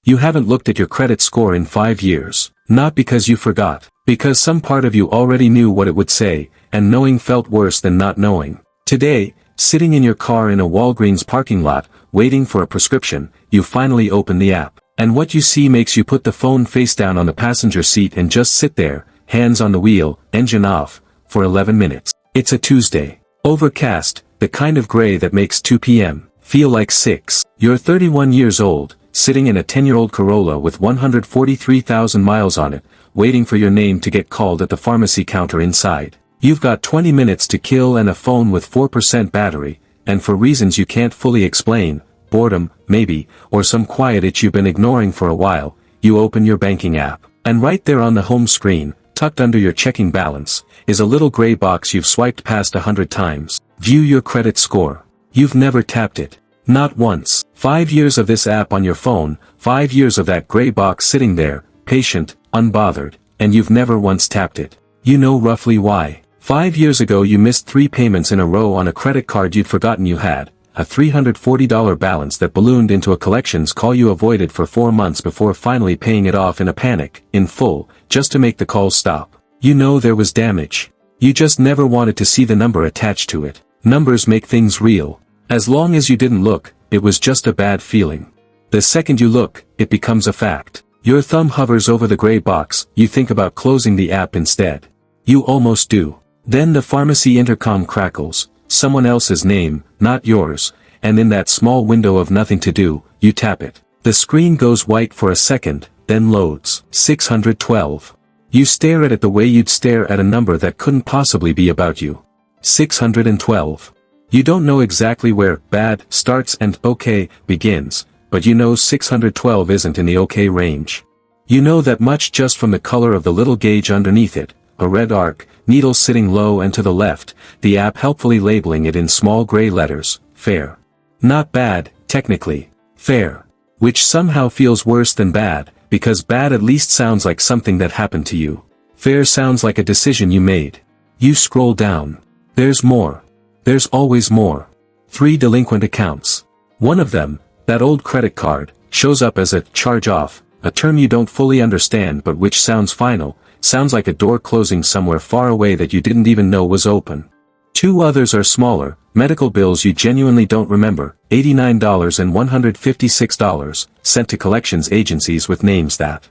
You haven't looked at your credit score in 5 years. Not because you forgot, because some part of you already knew what it would say, and knowing felt worse than not knowing. Today, sitting in your car in a Walgreens parking lot, waiting for a prescription, you finally open the app. And what you see makes you put the phone face down on the passenger seat and just sit there, hands on the wheel, engine off, for 11 minutes. It's a Tuesday. Overcast, the kind of gray that makes 2 p.m. feel like 6. You're 31 years old, sitting in a 10-year-old Corolla with 143,000 miles on it, waiting for your name to get called at the pharmacy counter inside. You've got 20 minutes to kill and a phone with 4% battery, and for reasons you can't fully explain, boredom, maybe, or some quiet itch you've been ignoring for a while, you open your banking app. And right there on the home screen, tucked under your checking balance, is a little gray box you've swiped past 100 times. View your credit score. You've never tapped it. Not once. 5 years of this app on your phone, 5 years of that gray box sitting there, patient, unbothered, and you've never once tapped it. You know roughly why. 5 years ago you missed 3 payments in a row on a credit card you'd forgotten you had, a $340 balance that ballooned into a collections call you avoided for 4 months before finally paying it off in a panic, in full, just to make the call stop. You know there was damage. You just never wanted to see the number attached to it. Numbers make things real. As long as you didn't look, it was just a bad feeling. The second you look, it becomes a fact. Your thumb hovers over the gray box, you think about closing the app instead. You almost do. Then the pharmacy intercom crackles, someone else's name, not yours, and in that small window of nothing to do, you tap it. The screen goes white for a second, then loads. 612. You stare at it the way you'd stare at a number that couldn't possibly be about you. 612. You don't know exactly where bad starts and okay begins, but you know 612 isn't in the okay range. You know that much just from the color of the little gauge underneath it, a red arc, needle sitting low and to the left, the app helpfully labeling it in small gray letters, fair. Not bad, technically. Fair. Which somehow feels worse than bad, because bad at least sounds like something that happened to you. Fair sounds like a decision you made. You scroll down. There's more. There's always more. 3 delinquent accounts. One of them, that old credit card, shows up as a charge-off, a term you don't fully understand but which sounds final, sounds like a door closing somewhere far away that you didn't even know was open. 2 others are smaller, medical bills you genuinely don't remember, $89 and $156, sent to collections agencies with names that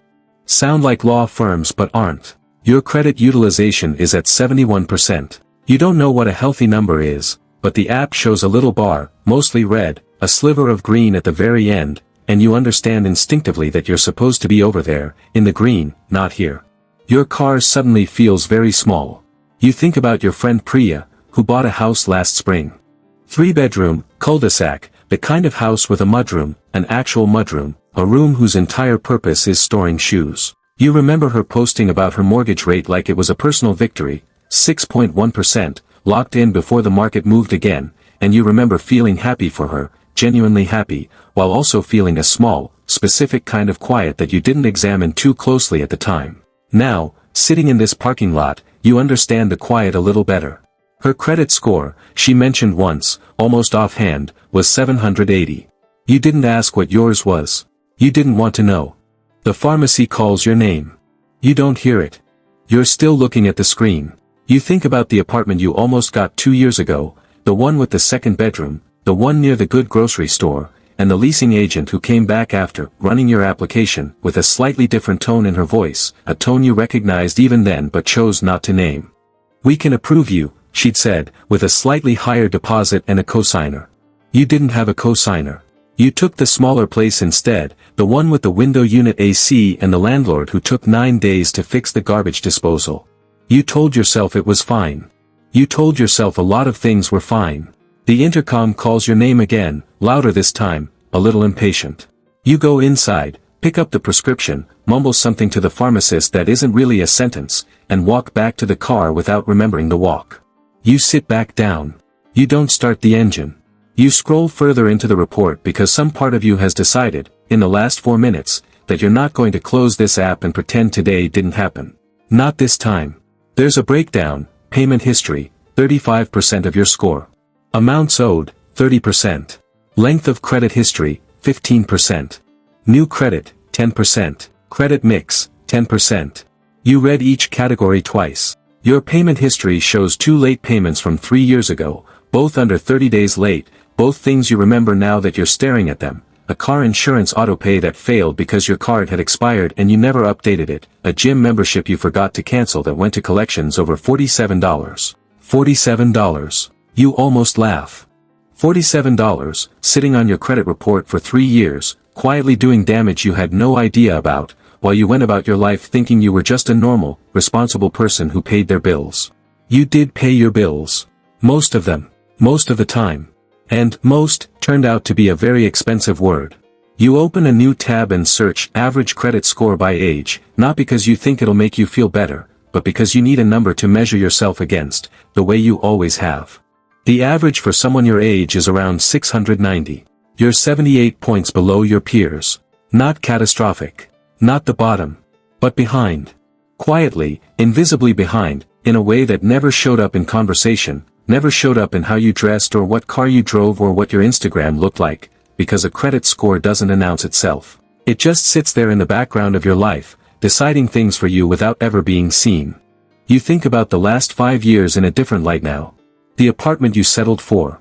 sound like law firms but aren't. Your credit utilization is at 71%. You don't know what a healthy number is, but the app shows a little bar, mostly red, a sliver of green at the very end, and you understand instinctively that you're supposed to be over there, in the green, not here. Your car suddenly feels very small. You think about your friend Priya, who bought a house last spring. 3-bedroom, cul-de-sac, the kind of house with a mudroom, an actual mudroom, a room whose entire purpose is storing shoes. You remember her posting about her mortgage rate like it was a personal victory, 6.1%, locked in before the market moved again, and you remember feeling happy for her, genuinely happy, while also feeling a small, specific kind of quiet that you didn't examine too closely at the time. Now, sitting in this parking lot, you understand the quiet a little better. Her credit score, she mentioned once, almost offhand, was 780. You didn't ask what yours was. You didn't want to know. The pharmacy calls your name. You don't hear it. You're still looking at the screen. You think about the apartment you almost got 2 years ago, the one with the 2nd bedroom, the one near the good grocery store, and the leasing agent who came back after running your application with a slightly different tone in her voice, a tone you recognized even then but chose not to name. "We can approve you," she'd said, with a slightly higher deposit and a cosigner. You didn't have a cosigner. You took the smaller place instead, the one with the window unit AC and the landlord who took 9 days to fix the garbage disposal. You told yourself it was fine. You told yourself a lot of things were fine. The intercom calls your name again, louder this time, a little impatient. You go inside, pick up the prescription, mumble something to the pharmacist that isn't really a sentence, and walk back to the car without remembering the walk. You sit back down. You don't start the engine. You scroll further into the report because some part of you has decided, in the last 4 minutes, that you're not going to close this app and pretend today didn't happen. Not this time. There's a breakdown, payment history, 35% of your score. Amounts owed, 30%. Length of credit history, 15%. New credit, 10%. Credit mix, 10%. You read each category twice. Your payment history shows 2 late payments from 3 years ago, both under 30 days late, both things you remember now that you're staring at them. A car insurance autopay that failed because your card had expired and you never updated it, a gym membership you forgot to cancel that went to collections over $47. $47. You almost laugh. $47, sitting on your credit report for 3 years, quietly doing damage you had no idea about, while you went about your life thinking you were just a normal, responsible person who paid their bills. You did pay your bills. Most of them. Most of the time. And most turned out to be a very expensive word. You open a new tab and search average credit score by age, not because you think it'll make you feel better, but because you need a number to measure yourself against, the way you always have. The average for someone your age is around 690. You're 78 points below your peers. Not catastrophic. Not the bottom. But behind. Quietly, invisibly behind, in a way that never showed up in conversation, never showed up in how you dressed or what car you drove or what your Instagram looked like, because a credit score doesn't announce itself. It just sits there in the background of your life, deciding things for you without ever being seen. You think about the last 5 years in a different light now. The apartment you settled for.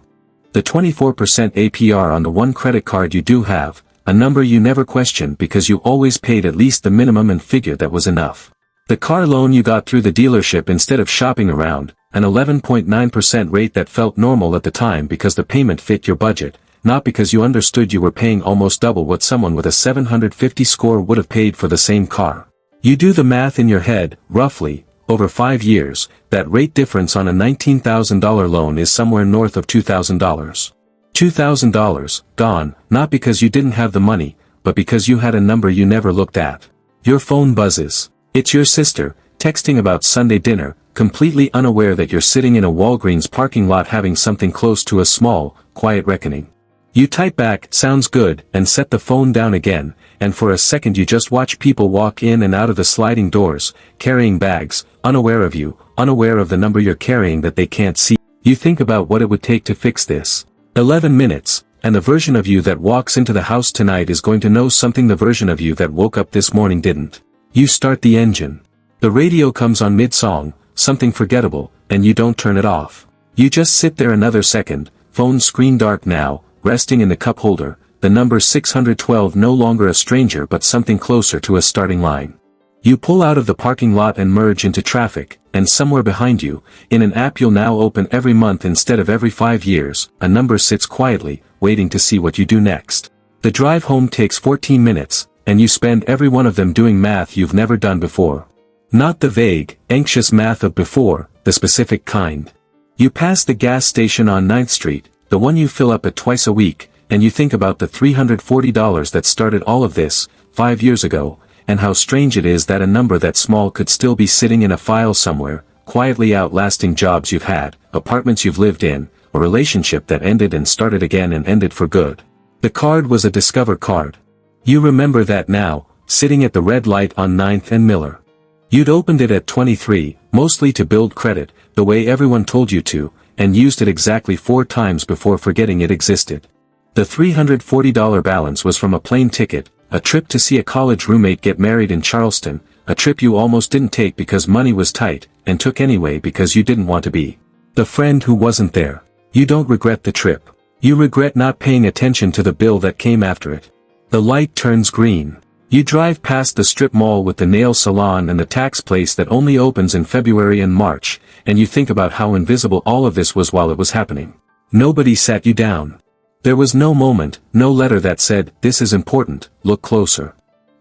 The 24% APR on the one credit card you do have, a number you never questioned because you always paid at least the minimum and figured that was enough. The car loan you got through the dealership instead of shopping around, an 11.9% rate that felt normal at the time because the payment fit your budget, not because you understood you were paying almost double what someone with a 750 score would have paid for the same car. You do the math in your head, roughly, over 5 years, that rate difference on a $19,000 loan is somewhere north of $2,000. $2,000, gone, not because you didn't have the money, but because you had a number you never looked at. Your phone buzzes. It's your sister, texting about Sunday dinner, completely unaware that you're sitting in a Walgreens parking lot having something close to a small, quiet reckoning. You type back, sounds good, and set the phone down again, and for a second you just watch people walk in and out of the sliding doors, carrying bags, unaware of you, unaware of the number you're carrying that they can't see. You think about what it would take to fix this. 11 minutes, and the version of you that walks into the house tonight is going to know something the version of you that woke up this morning didn't. You start the engine. The radio comes on mid-song, something forgettable, and you don't turn it off. You just sit there another second, phone screen dark now, resting in the cup holder, the number 612 no longer a stranger but something closer to a starting line. You pull out of the parking lot and merge into traffic, and somewhere behind you, in an app you'll now open every month instead of every 5 years, a number sits quietly, waiting to see what you do next. The drive home takes 14 minutes, and you spend every one of them doing math you've never done before. Not the vague, anxious math of before, the specific kind. You pass the gas station on 9th Street, the one you fill up at twice a week, and you think about the $340 that started all of this, 5 years ago, and how strange it is that a number that small could still be sitting in a file somewhere, quietly outlasting jobs you've had, apartments you've lived in, a relationship that ended and started again and ended for good. The card was a Discover card. You remember that now, sitting at the red light on 9th and Miller. You'd opened it at 23, mostly to build credit, the way everyone told you to, and used it exactly 4 times before forgetting it existed. The $340 balance was from a plane ticket, a trip to see a college roommate get married in Charleston, a trip you almost didn't take because money was tight, and took anyway because you didn't want to be the friend who wasn't there. You don't regret the trip. You regret not paying attention to the bill that came after it. The light turns green. You drive past the strip mall with the nail salon and the tax place that only opens in February and March, and you think about how invisible all of this was while it was happening. Nobody sat you down. There was no moment, no letter that said, "This is important, look closer."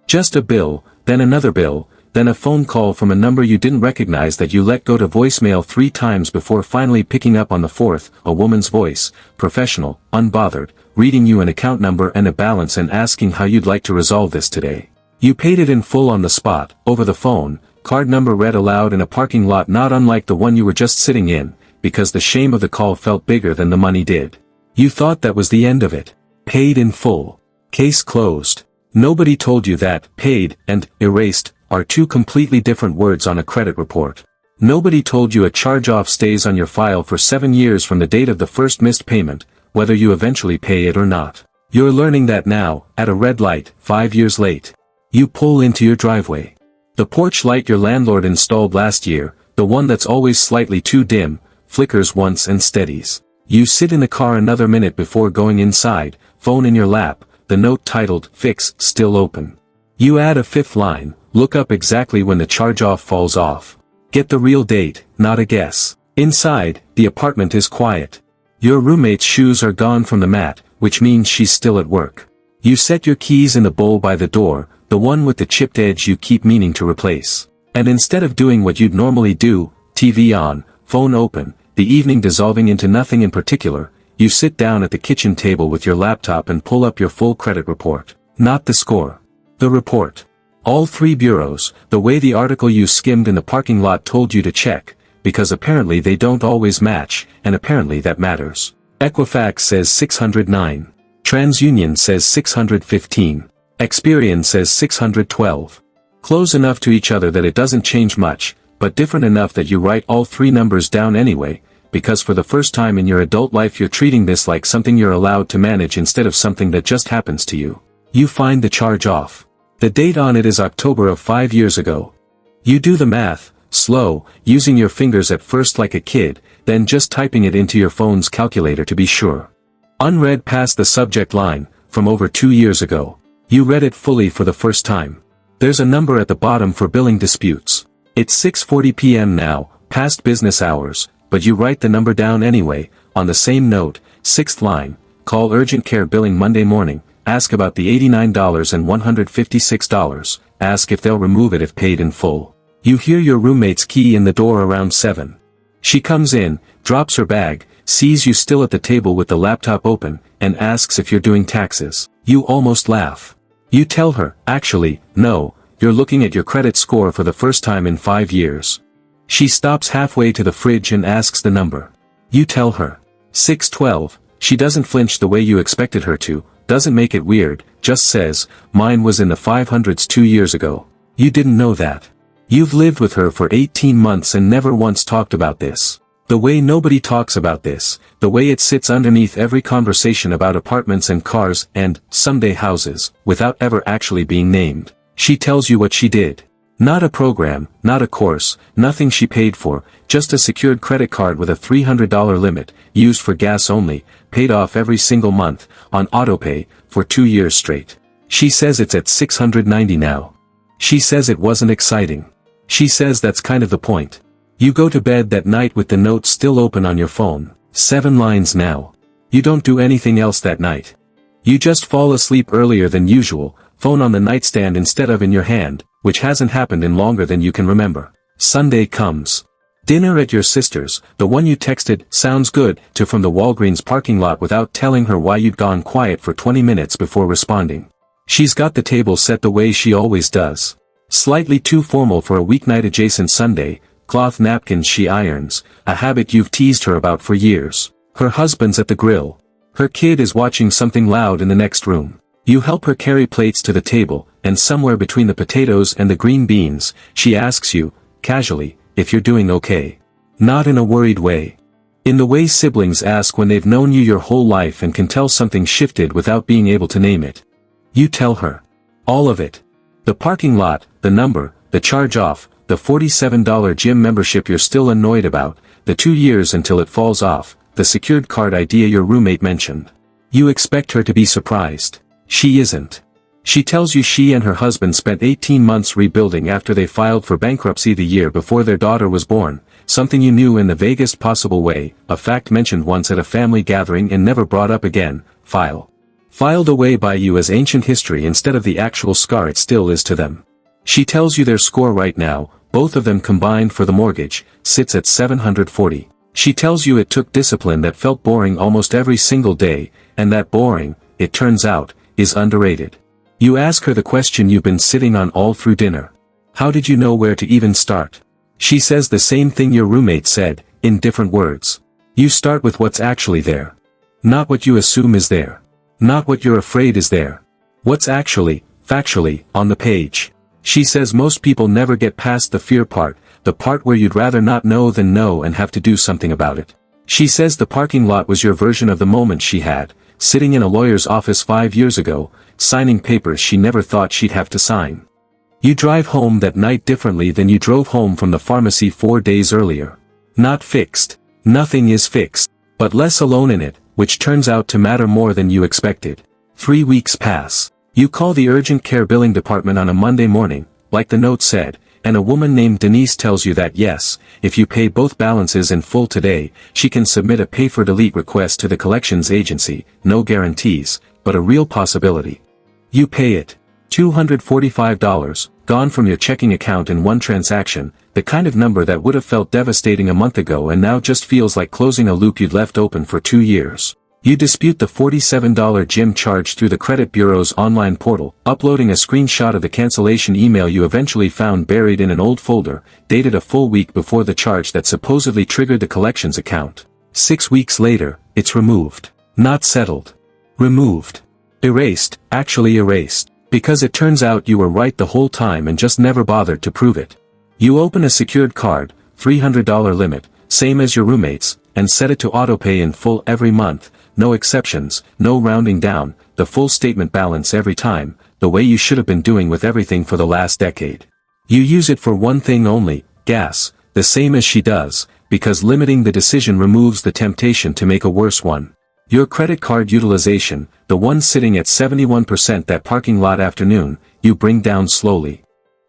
Just a bill, then another bill, then a phone call from a number you didn't recognize that you let go to voicemail 3 times before finally picking up on the 4th, a woman's voice, professional, unbothered, reading you an account number and a balance and asking how you'd like to resolve this today. You paid it in full on the spot, over the phone, card number read aloud in a parking lot not unlike the one you were just sitting in, because the shame of the call felt bigger than the money did. You thought that was the end of it. Paid in full. Case closed. Nobody told you that paid and erased are 2 completely different words on a credit report. Nobody told you a charge-off stays on your file for 7 years from the date of the first missed payment, whether you eventually pay it or not. You're learning that now, at a red light, 5 years late. You pull into your driveway. The porch light your landlord installed last year, the one that's always slightly too dim, flickers once and steadies. You sit in the car another minute before going inside, phone in your lap, the note titled, "Fix," still open. You add a fifth line, look up exactly when the charge-off falls off. Get the real date, not a guess. Inside, the apartment is quiet. Your roommate's shoes are gone from the mat, which means she's still at work. You set your keys in the bowl by the door, the one with the chipped edge you keep meaning to replace. And instead of doing what you'd normally do, TV on, phone open, the evening dissolving into nothing in particular, you sit down at the kitchen table with your laptop and pull up your full credit report. Not the score. The report. All 3 bureaus, the way the article you skimmed in the parking lot told you to check, because apparently they don't always match, and apparently that matters. Equifax says 609. TransUnion says 615. Experian says 612. Close enough to each other that it doesn't change much, but different enough that you write all 3 numbers down anyway, because for the first time in your adult life you're treating this like something you're allowed to manage instead of something that just happens to you. You find the charge off. The date on it is October of 5 years ago. You do the math, slow, using your fingers at first like a kid, then just typing it into your phone's calculator to be sure. Unread past the subject line, from over 2 years ago. You read it fully for the first time. There's a number at the bottom for billing disputes. It's 6:40 p.m. now, past business hours, but you write the number down anyway, on the same note, 6th line, call urgent care billing Monday morning, ask about the $89 and $156, ask if they'll remove it if paid in full. You hear your roommate's key in the door around 7. She comes in, drops her bag, sees you still at the table with the laptop open, and asks if you're doing taxes. You almost laugh. You tell her, actually, no, you're looking at your credit score for the first time in 5 years. She stops halfway to the fridge and asks the number. You tell her. 612, she doesn't flinch the way you expected her to, doesn't make it weird, just says, mine was in the 500s 2 years ago. You didn't know that. You've lived with her for 18 months and never once talked about this. The way nobody talks about this, the way it sits underneath every conversation about apartments and cars and, someday houses, without ever actually being named. She tells you what she did. Not a program, not a course, nothing she paid for, just a secured credit card with a $300 limit, used for gas only, paid off every single month, on autopay, for 2 years straight. She says it's at $690 now. She says it wasn't exciting. She says that's kind of the point. You go to bed that night with the note still open on your phone, 7 lines now. You don't do anything else that night. You just fall asleep earlier than usual, phone on the nightstand instead of in your hand, which hasn't happened in longer than you can remember. Sunday comes. Dinner at your sister's, the one you texted, sounds good, to from the Walgreens parking lot without telling her why you'd gone quiet for 20 minutes before responding. She's got the table set the way she always does. Slightly too formal for a weeknight adjacent Sunday, cloth napkins she irons, a habit you've teased her about for years. Her husband's at the grill. Her kid is watching something loud in the next room. You help her carry plates to the table, and somewhere between the potatoes and the green beans, she asks you, casually, if you're doing okay. Not in a worried way. In the way siblings ask when they've known you your whole life and can tell something shifted without being able to name it. You tell her. All of it. The parking lot, the number, the charge-off, the $47 gym membership you're still annoyed about, the 2 years until it falls off, the secured card idea your roommate mentioned. You expect her to be surprised. She isn't. She tells you she and her husband spent 18 months rebuilding after they filed for bankruptcy the year before their daughter was born, something you knew in the vaguest possible way, a fact mentioned once at a family gathering and never brought up again, filed away by you as ancient history instead of the actual scar it still is to them. She tells you their score right now, both of them combined for the mortgage, sits at 740. She tells you it took discipline that felt boring almost every single day, and that boring, it turns out, is underrated. You ask her the question you've been sitting on all through dinner. How did you know where to even start? She says the same thing your roommate said, in different words. You start with what's actually there. Not what you assume is there. Not what you're afraid is there. What's actually, factually, on the page. She says most people never get past the fear part, the part where you'd rather not know than know and have to do something about it. She says the parking lot was your version of the moment she had, sitting in a lawyer's office 5 years ago, signing papers she never thought she'd have to sign. You drive home that night differently than you drove home from the pharmacy 4 days earlier. Not fixed. Nothing is fixed, but less alone in it, which turns out to matter more than you expected. 3 weeks pass. You call the urgent care billing department on a Monday morning, like the note said, and a woman named Denise tells you that yes, if you pay both balances in full today, she can submit a pay-for-delete request to the collections agency. No guarantees, but a real possibility. You pay it. $245, gone from your checking account in one transaction, the kind of number that would have felt devastating a month ago and now just feels like closing a loop you'd left open for 2 years. You dispute the $47 gym charge through the credit bureau's online portal, uploading a screenshot of the cancellation email you eventually found buried in an old folder, dated a full week before the charge that supposedly triggered the collections account. 6 weeks later, it's removed. Not settled. Removed. Erased, actually erased. Because it turns out you were right the whole time and just never bothered to prove it. You open a secured card, $300 limit, same as your roommates, and set it to autopay in full every month, no exceptions, no rounding down, the full statement balance every time, the way you should have been doing with everything for the last decade. You use it for one thing only, gas, the same as she does, because limiting the decision removes the temptation to make a worse one. Your credit card utilization, the one sitting at 71% that parking lot afternoon, you bring down slowly.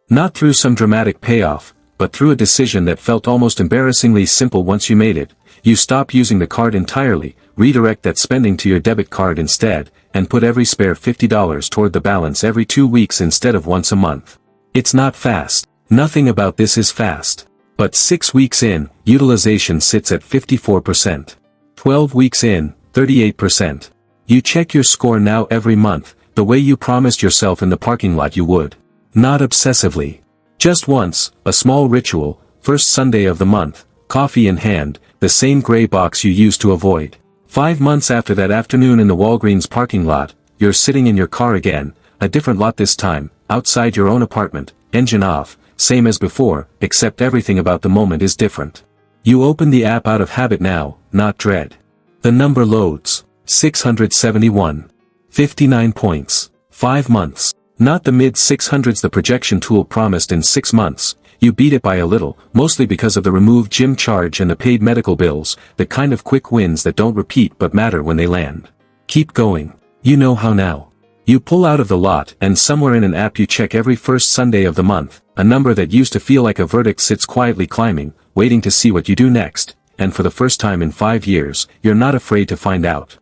Not through some dramatic payoff, but through a decision that felt almost embarrassingly simple once you made it. You stop using the card entirely, redirect that spending to your debit card instead, and put every spare $50 toward the balance every 2 weeks instead of once a month. It's not fast. Nothing about this is fast. But 6 weeks in, utilization sits at 54%. 12 weeks in, 38%. You check your score now every month, the way you promised yourself in the parking lot you would. Not obsessively. Just once, a small ritual, first Sunday of the month, coffee in hand, the same gray box you used to avoid. 5 months after that afternoon in the Walgreens parking lot, you're sitting in your car again, a different lot this time, outside your own apartment, engine off, same as before, except everything about the moment is different. You open the app out of habit now, not dread. The number loads. 671. 59 points. 5 months. Not the mid-600s the projection tool promised in 6 months. You beat it by a little, mostly because of the removed gym charge and the paid medical bills, the kind of quick wins that don't repeat but matter when they land. Keep going. You know how now. You pull out of the lot and somewhere in an app you check every first Sunday of the month, a number that used to feel like a verdict sits quietly climbing, waiting to see what you do next, and for the first time in 5 years, you're not afraid to find out.